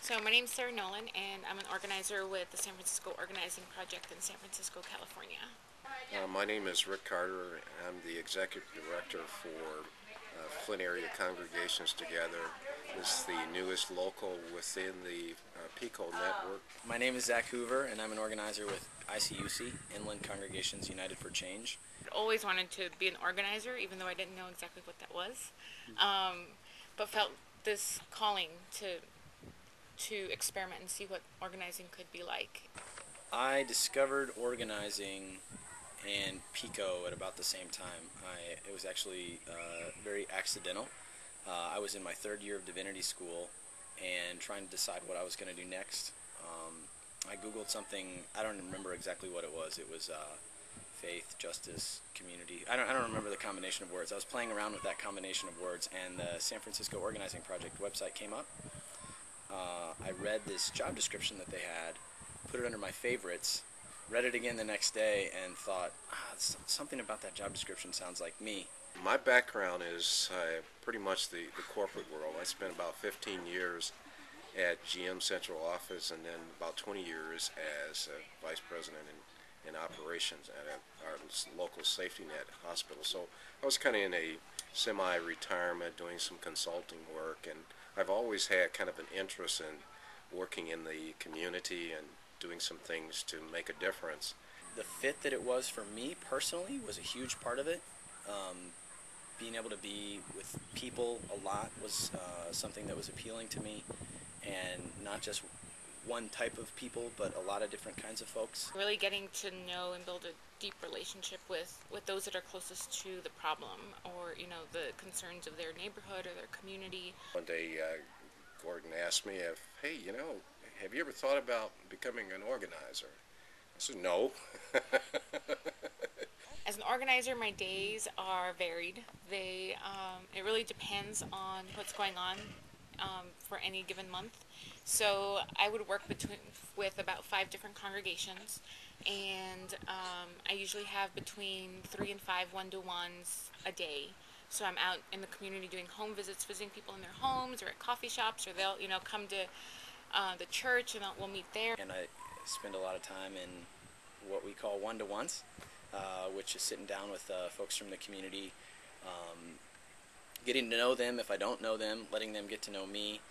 So my name's Sarah Nolan, and I'm an organizer with the San Francisco Organizing Project in San Francisco, California. My name is Rick Carter. I'm the executive director for Flint Area Congregations Together. This is the newest local within the PICO network. My name is Zach Hoover, and I'm an organizer with ICUC, Inland Congregations United for Change. I always wanted to be an organizer, even though I didn't know exactly what that was, but felt this calling to experiment and see what organizing could be like. I discovered organizing and PICO at about the same time. It was actually very accidental. I was in my third year of divinity school and trying to decide what I was going to do next. I Googled something. I don't remember exactly what it was. It was faith, justice, community. I don't remember the combination of words. I was playing around with that combination of words, and the San Francisco Organizing Project website came up. I read this job description that they had, put it under my favorites, read it again the next day, and thought, something about that job description sounds like me. My background is pretty much the corporate world. I spent about 15 years at GM Central Office and then about 20 years as Vice President in operations at our local safety net hospital. So I was kind of in a semi-retirement doing some consulting work, and I've always had kind of an interest in working in the community and doing some things to make a difference. The fit that it was for me personally was a huge part of it. Being able to be with people a lot was something that was appealing to me, and not just one type of people, but a lot of different kinds of folks. Really getting to know and build a deep relationship with those that are closest to the problem, or the concerns of their neighborhood or their community. One day Gordon asked me if, hey, have you ever thought about becoming an organizer? I said, no. As an organizer, my days are varied. It really depends on what's going on for any given month. So I would work with about 5 different congregations, and I usually have between 3 and 5 one-to-ones a day. So I'm out in the community doing home visits, visiting people in their homes or at coffee shops, or they'll come to the church and we'll meet there. And I spend a lot of time in what we call one-to-ones, which is sitting down with folks from the community, getting to know them if I don't know them, letting them get to know me,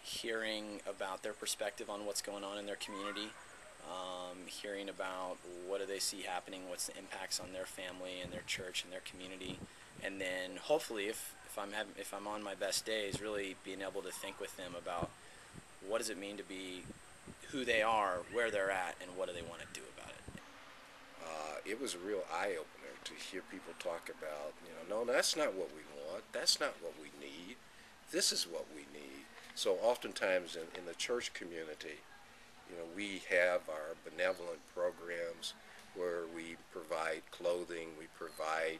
hearing about their perspective on what's going on in their community, hearing about what do they see happening, what's the impacts on their family and their church and their community, and then hopefully if I'm on my best days, really being able to think with them about what does it mean to be who they are, where they're at, and what do they want to do about it. It was a real eye-opener to hear people talk about, no, that's not what we want, that's not what we need, this is what we need. So oftentimes in the church community, we have our benevolent programs where we provide clothing, we provide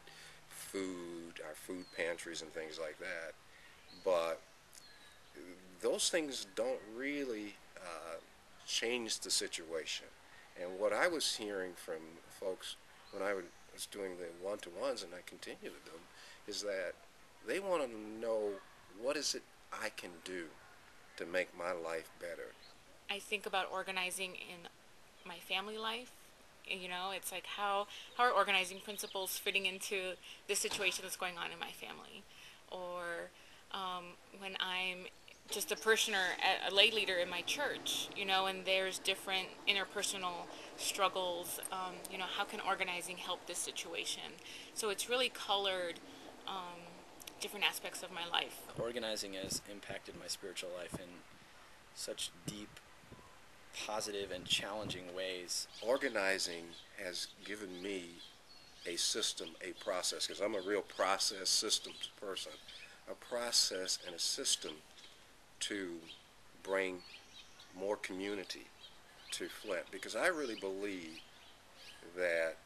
food, our food pantries and things like that. But those things don't really change the situation. And what I was hearing from folks when I was doing the one-to-ones, and I continue to do them, is that they want to know, what is it I can do to make my life better? I think about organizing in my family life. It's like how are organizing principles fitting into the situation that's going on in my family, or when I'm just a parishioner, a lay leader in my church, and there's different interpersonal struggles, how can organizing help this situation? So it's really colored different aspects of my life. Organizing has impacted my spiritual life in such deep, positive, and challenging ways. Organizing has given me a system, a process, because I'm a real process systems person, a process and a system to bring more community to Flint, because I really believe that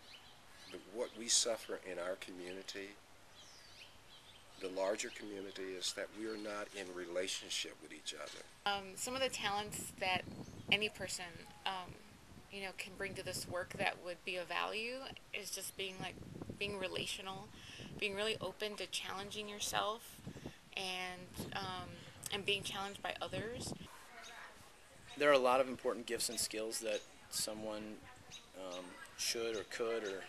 what we suffer in our community, the larger community, is that we are not in relationship with each other. Some of the talents that any person can bring to this work that would be of value is just being relational, being really open to challenging yourself, and and being challenged by others. There are a lot of important gifts and skills that someone um, should or could or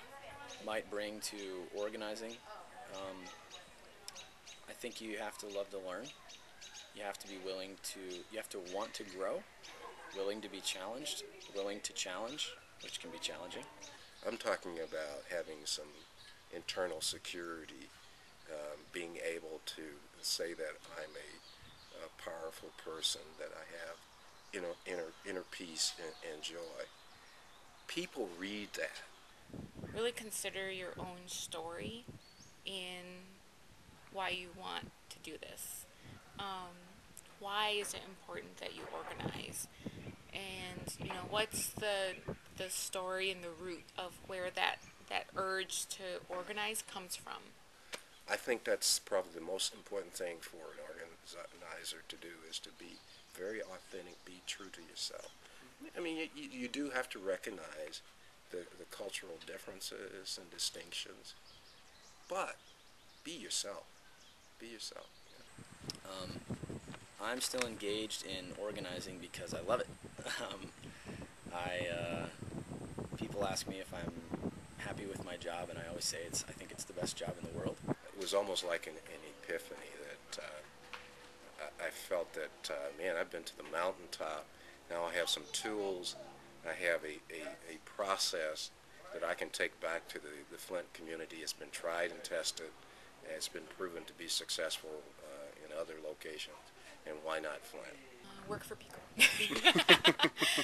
might bring to organizing. Um, I think you have to love to learn. You have to be willing to, you have to want to grow, willing to be challenged, willing to challenge, which can be challenging. I'm talking about having some internal security, being able to say that I'm a powerful person, that I have inner peace and joy. People read that. Really consider your own story in why you want to do this. Why is it important that you organize? And what's the story and the root of where that urge to organize comes from? I think that's probably the most important thing for an organizer to do is to be very authentic, be true to yourself. I mean, you do have to recognize the cultural differences and distinctions, but be yourself. Be yourself. Um, I'm still engaged in organizing because I love it. um, people ask me if I'm happy with my job, and I always say I think it's the best job in the world. It was almost like an epiphany that I felt that, man, I've been to the mountaintop. Now I have some tools. I have a process that I can take back to the Flint community. It's been tried and tested. And it's been proven to be successful in other locations. And why not Flint? Work for PICO.